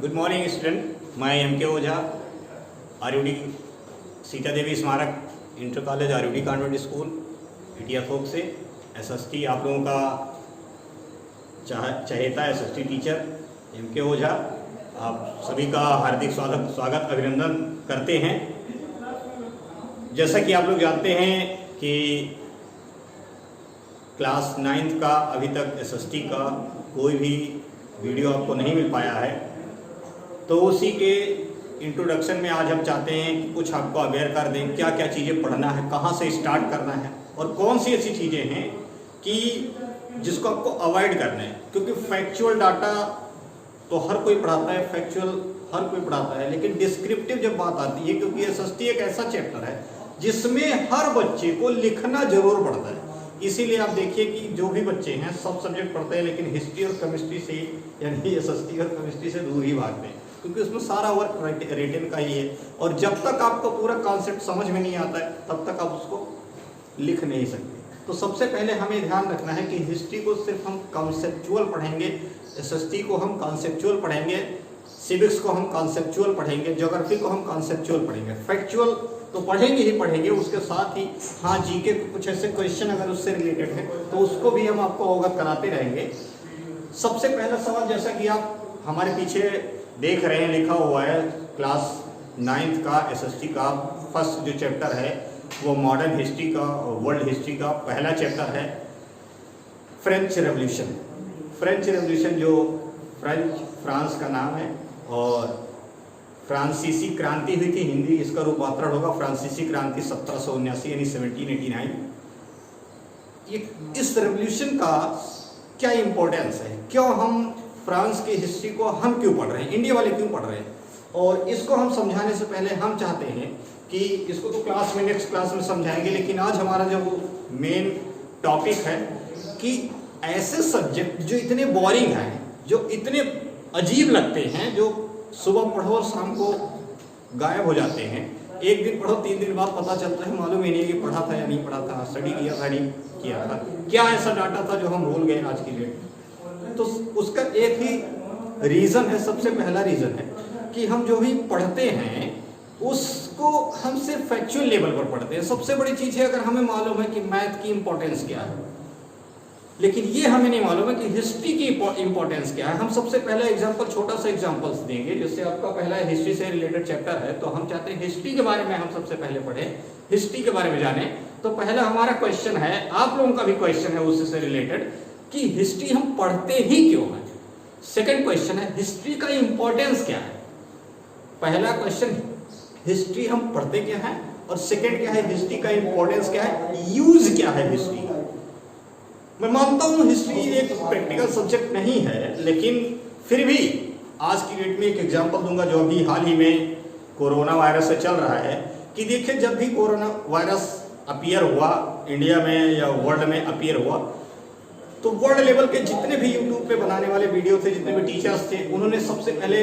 Good morning student, मैं M के ओझा, आरयूडी सीता देवी स्मारक इंटर कॉलेज, आरयूडी कॉन्वेंट स्कूल, इटिया थोक से एसएसटी आप लोगों का चहेता एसएसटी टीचर एम के ओझा आप सभी का हार्दिक स्वागत अभिनंदन करते हैं। जैसा कि आप लोग जानते हैं कि क्लास 9th का अभी तक एसएसटी का कोई भी वीडियो आपको नहीं मिल पाया है, तो उसी के इंट्रोडक्शन में आज हम चाहते हैं कि कुछ आपको अवेयर कर दें क्या क्या चीज़ें पढ़ना है, कहाँ से स्टार्ट करना है और कौन सी ऐसी चीज़ें हैं कि जिसको आपको अवॉइड करना है। क्योंकि फैक्चुअल डाटा तो हर कोई पढ़ाता है, फैक्चुअल हर कोई पढ़ाता है, लेकिन डिस्क्रिप्टिव जब बात आती है, क्योंकि एसएसटी एक ऐसा चैप्टर है जिसमें हर बच्चे को लिखना जरूर पड़ता है। इसीलिए आप देखिए कि जो भी बच्चे हैं सब सब्जेक्ट पढ़ते हैं, लेकिन हिस्ट्री और केमिस्ट्री से यानी एसएसटी और केमिस्ट्री से दूर ही भागते हैं, क्योंकि उसमें सारा वर्क रिटन का ही है। और जब तक आपको पूरा कॉन्सेप्ट समझ में नहीं आता है तब तक आप उसको लिख नहीं सकते। तो सबसे पहले हमें ध्यान रखना है कि हिस्ट्री को सिर्फ हम कॉन्सेप्चुअल पढ़ेंगे, एसएसटी को हम कॉन्सेप्चुअल पढ़ेंगे, सिविक्स को हम कॉन्सेप्चुअल पढ़ेंगे, ज्योग्राफी को हम कॉन्सेप्चुअल पढ़ेंगे। फैक्चुअल तो पढ़ेंगे ही पढ़ेंगे, उसके साथ ही हाँ जीके कुछ ऐसे क्वेश्चन अगर उससे रिलेटेड है तो उसको भी हम आपको अवगत कराते रहेंगे। सबसे पहला सवाल, जैसा कि आप हमारे पीछे देख रहे हैं, लिखा हुआ है क्लास 9th का एसएसटी का फर्स्ट जो चैप्टर है वो मॉडर्न हिस्ट्री का और वर्ल्ड हिस्ट्री का पहला चैप्टर है फ्रेंच रेवोल्यूशन। फ्रेंच रेवोल्यूशन जो फ्रांस का नाम है और फ्रांसीसी क्रांति हुई थी, हिंदी इसका रूपांतरण होगा फ्रांसीसी क्रांति 1779 यानी 1789। ये इस रेवोल्यूशन का क्या इंपॉर्टेंस है, क्यों हम फ्रांस की हिस्ट्री को हम क्यों पढ़ रहे हैं, इंडिया वाले क्यों पढ़ रहे हैं, और इसको हम समझाने से पहले हम चाहते हैं कि इसको तो क्लास में नेक्स्ट क्लास में समझाएंगे, लेकिन आज हमारा जो मेन टॉपिक है कि ऐसे सब्जेक्ट जो इतने बोरिंग हैं, जो इतने अजीब लगते हैं, जो सुबह पढ़ो और शाम को गायब हो जाते हैं, एक दिन पढ़ो 3 दिन बाद पता चलता है मालूम ही नहीं कि पढ़ा था या नहीं पढ़ा था, स्टडी किया था नहीं किया था, क्या ऐसा डाटा था जो हम भूल गए आज की डेट में। तो उसका एक ही रीज़न है, सबसे पहला रीज़न है कि हम जो भी पढ़ते हैं उसको हम सिर्फ फैक्चुअल लेवल पर पढ़ते हैं। सबसे बड़ी चीज़ है अगर हमें मालूम है कि मैथ की इंपॉर्टेंस क्या है, लेकिन ये हमें नहीं मालूम है कि हिस्ट्री की इंपॉर्टेंस क्या है। हम सबसे पहले एग्जांपल, छोटा सा एग्जांपल्स देंगे, जैसे आपका पहला हिस्ट्री से रिलेटेड चैप्टर है, तो हम चाहते हैं हिस्ट्री के बारे में हम सबसे पहले पढ़ें, हिस्ट्री के बारे में जाने। तो पहला हमारा क्वेश्चन है, आप लोगों का भी क्वेश्चन है उससे रिलेटेड, कि हिस्ट्री हम पढ़ते ही क्यों हैं। सेकेंड क्वेश्चन है हिस्ट्री का इंपॉर्टेंस क्या है। पहला क्वेश्चन हिस्ट्री हम पढ़ते क्या है, और सेकेंड क्या है हिस्ट्री का इंपॉर्टेंस क्या है, यूज क्या है हिस्ट्री का। मैं मानता हूं हिस्ट्री एक प्रैक्टिकल सब्जेक्ट नहीं है, लेकिन फिर भी आज की डेट में एक एग्जांपल दूंगा जो अभी हाल ही में कोरोना वायरस से चल रहा है, कि देखिए जब भी कोरोना वायरस अपीयर हुआ इंडिया में या वर्ल्ड में अपीयर हुआ, तो वर्ल्ड लेवल के जितने भी यूट्यूब पे बनाने वाले वीडियो थे, जितने भी टीचर्स थे, उन्होंने सबसे पहले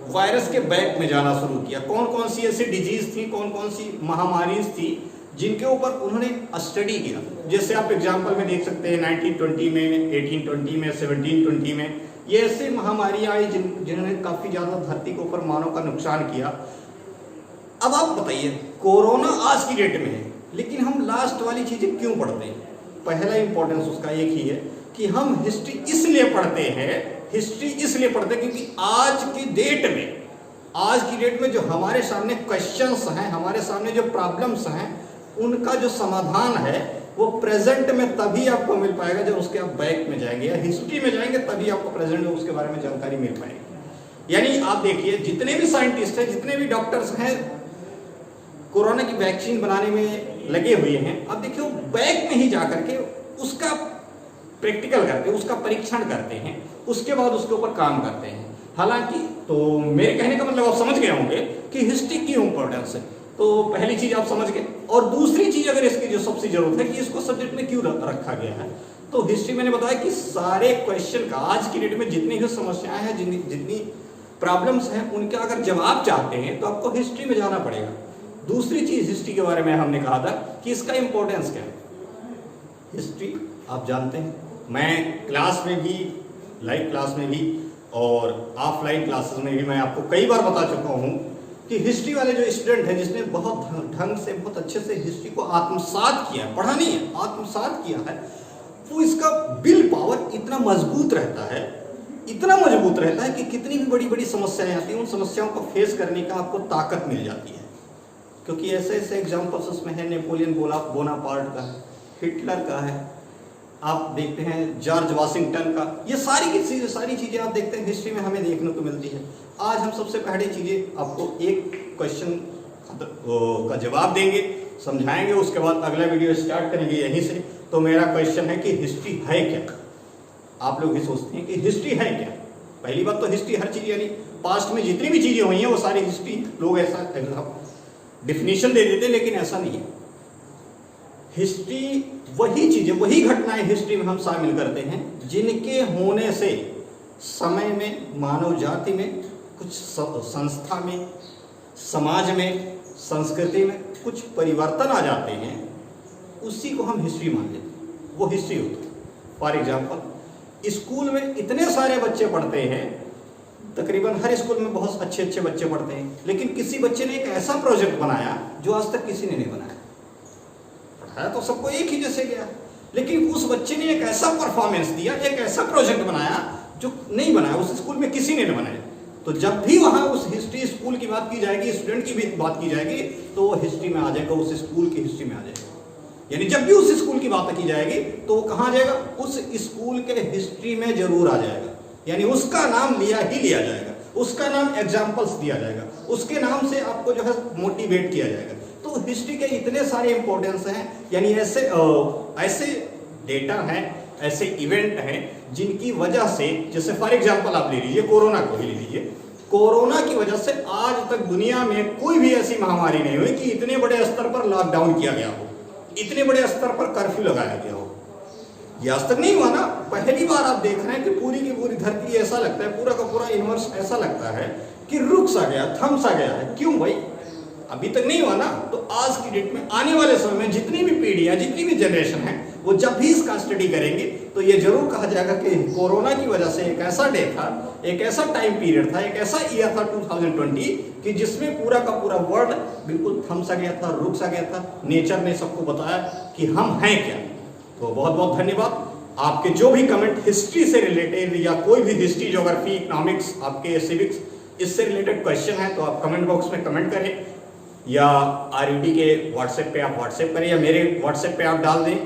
वायरस के बैक में जाना शुरू किया। कौन कौन सी ऐसी डिजीज थी, कौन कौन सी महामारी थी जिनके ऊपर उन्होंने स्टडी किया। जैसे आप एग्जाम्पल में देख सकते हैं 1920 में, 1820 में, 1720 में, ये ऐसे महामारी आई जिन्होंने काफ़ी ज़्यादा धरती के ऊपर मानव का नुकसान किया। अब आप बताइए, कोरोना आज की डेट में है, लेकिन हम लास्ट वाली चीज़ें क्यों पढ़ते हैं। पहला इंपॉर्टेंस उसका एक ही है कि हम हिस्ट्री इसलिए पढ़ते हैं, हिस्ट्री इसलिए पढ़ते हैं क्योंकि आज की डेट में जो हमारे सामने क्वेश्चंस हैं, हमारे सामने जो प्रॉब्लम्स हैं, उनका जो समाधान है वो प्रेजेंट में तभी आपको मिल पाएगा जब उसके आप बैक में जाएंगे या हिस्ट्री में जाएंगे, तभी आपको प्रेजेंट में उसके बारे में जानकारी मिल पाएगी। यानी आप देखिए जितने भी साइंटिस्ट हैं, जितने भी डॉक्टर्स हैं, कोरोना की वैक्सीन बनाने में लगे हुए हैं, अब देखिए वो बैक में ही जा करके उसका प्रैक्टिकल करते हैं, उसका परीक्षण करते हैं, उसके बाद उसके ऊपर काम करते हैं। हालांकि तो मेरे कहने का मतलब आप समझ गए होंगे कि हिस्ट्री की इंपॉर्टेंस है। तो पहली चीज आप समझ गए, और दूसरी चीज अगर इसकी जो सबसे जरूरत है कि इसको सब्जेक्ट में क्यों रखा गया है, तो हिस्ट्री मैंने बताया कि सारे क्वेश्चन का आज की डेट में जितनी भी समस्याएं हैं, जितनी प्रॉब्लम्स हैं, उनका अगर जवाब चाहते हैं तो आपको हिस्ट्री में जाना पड़ेगा। दूसरी चीज हिस्ट्री के बारे में हमने कहा था कि इसका इंपॉर्टेंस क्या है। हिस्ट्री आप जानते हैं, मैं क्लास में भी, लाइव क्लास में भी और ऑफलाइन क्लासेस में भी मैं आपको कई बार बता चुका हूँ कि हिस्ट्री वाले जो स्टूडेंट हैं, जिसने बहुत ढंग से बहुत अच्छे से हिस्ट्री को आत्मसात किया है, पढ़ा नहीं है, आत्मसात किया है, वो इसका विल पावर इतना मजबूत रहता है, इतना मजबूत रहता है कि कितनी भी बड़ी बड़ी समस्याएं आती हैं, उन समस्याओं को फेस करने का आपको ताकत मिल जाती है। क्योंकि ऐसे ऐसे एग्जाम्पल्स उसमें है, नेपोलियन बोनापार्ट का है, हिटलर का है, आप देखते हैं जॉर्ज वाशिंगटन का, ये सारी चीज़ें आप देखते हैं हिस्ट्री में हमें देखने को मिलती है। आज हम सबसे पहले चीज़ें आपको एक क्वेश्चन का जवाब देंगे, समझाएंगे, उसके बाद अगला वीडियो स्टार्ट करेंगे यहीं से। तो मेरा क्वेश्चन है कि हिस्ट्री है क्या? आप लोग भी सोचते हैं कि हिस्ट्री है क्या? पहली बात तो हिस्ट्री हर चीज़, यानी पास्ट में जितनी भी चीज़ें हुई हैं वो सारी हिस्ट्री, लोग ऐसा डिफिनीशन दे देते हैं, लेकिन ऐसा नहीं है। हिस्ट्री वही चीजें, वही घटनाएं हिस्ट्री में हम शामिल करते हैं जिनके होने से समय में, मानव जाति में, कुछ संस्था में, समाज में, संस्कृति में कुछ परिवर्तन आ जाते हैं, उसी को हम हिस्ट्री मान लेते हैं, वो हिस्ट्री होती है। फॉर एग्जाम्पल, स्कूल में इतने सारे बच्चे पढ़ते हैं, तकरीबन हर स्कूल में बहुत अच्छे अच्छे बच्चे पढ़ते हैं, लेकिन किसी बच्चे ने एक ऐसा प्रोजेक्ट बनाया जो आज तक किसी ने नहीं बनाया। पढ़ाया तो सबको एक ही जैसे गया, लेकिन उस बच्चे ने एक ऐसा परफॉर्मेंस दिया, एक ऐसा प्रोजेक्ट बनाया जो नहीं बनाया, उस स्कूल में किसी ने नहीं बनाया। तो जब भी वहाँ उस हिस्ट्री स्कूल की बात की जाएगी, स्टूडेंट की भी बात की जाएगी, तो वो हिस्ट्री में आ जाएगा, उस स्कूल की हिस्ट्री में आ जाएगा। यानी जब भी उस स्कूल की बात की जाएगी तो वो कहाँ आ जाएगा? उस स्कूल के हिस्ट्री में जरूर आ जाएगा। यानी उसका नाम लिया ही लिया जाएगा, उसका नाम एग्जाम्पल्स दिया जाएगा, उसके नाम से आपको जो है मोटिवेट किया जाएगा। तो हिस्ट्री के इतने सारे इंपॉर्टेंस हैं, यानी ऐसे डेटा हैं, ऐसे इवेंट हैं जिनकी वजह से, जैसे फॉर एग्जाम्पल आप ले लीजिए कोरोना को ही ले लीजिए, कोरोना की वजह से आज तक दुनिया में कोई भी ऐसी महामारी नहीं हुई कि इतने बड़े स्तर पर लॉकडाउन किया गया हो, इतने बड़े स्तर पर कर्फ्यू लगाया गया हो। ये आज तक नहीं हुआ ना, पहली बार आप देख रहे हैं कि पूरी की पूरी धरती, ऐसा लगता है पूरा का पूरा यूनिवर्स ऐसा लगता है कि रुक सा गया, थम सा गया है। क्यों भाई? अभी तक नहीं हुआ ना। तो आज की डेट में, आने वाले समय में जितनी भी पीढ़ियां, जितनी भी जनरेशन है, वो जब भी इसका स्टडी करेंगे तो ये जरूर कहा जाएगा कि कोरोना की वजह से एक ऐसा डे था, एक ऐसा टाइम पीरियड था, एक ऐसा ईयर था 2020 कि जिसमें पूरा का पूरा वर्ल्ड बिल्कुल थम सा गया था, रुक सा गया था। नेचर ने सबको बताया कि हम हैं क्या। तो बहुत बहुत धन्यवाद। आपके जो भी कमेंट हिस्ट्री से रिलेटेड या कोई भी हिस्ट्री, ज्योग्राफी, इकोनॉमिक्स, आपके सिविक्स, इससे रिलेटेड क्वेश्चन है तो आप कमेंट बॉक्स में कमेंट करें, या RUD के व्हाट्सएप पे आप व्हाट्सएप करें, या मेरे व्हाट्सएप पे आप डाल दें।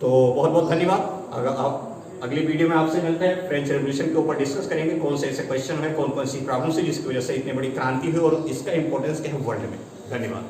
तो बहुत बहुत धन्यवाद। अगर आप अगली वीडियो में आपसे मिलते हैं, फ्रेंच रेवोल्यूशन के ऊपर डिस्कस करेंगे, कौन से ऐसे क्वेश्चन है, कौन कौन सी प्रॉब्लम्स है जिसकी वजह से इतनी बड़ी क्रांति हुई और इसका इंपॉर्टेंस क्या है वर्ल्ड में। धन्यवाद।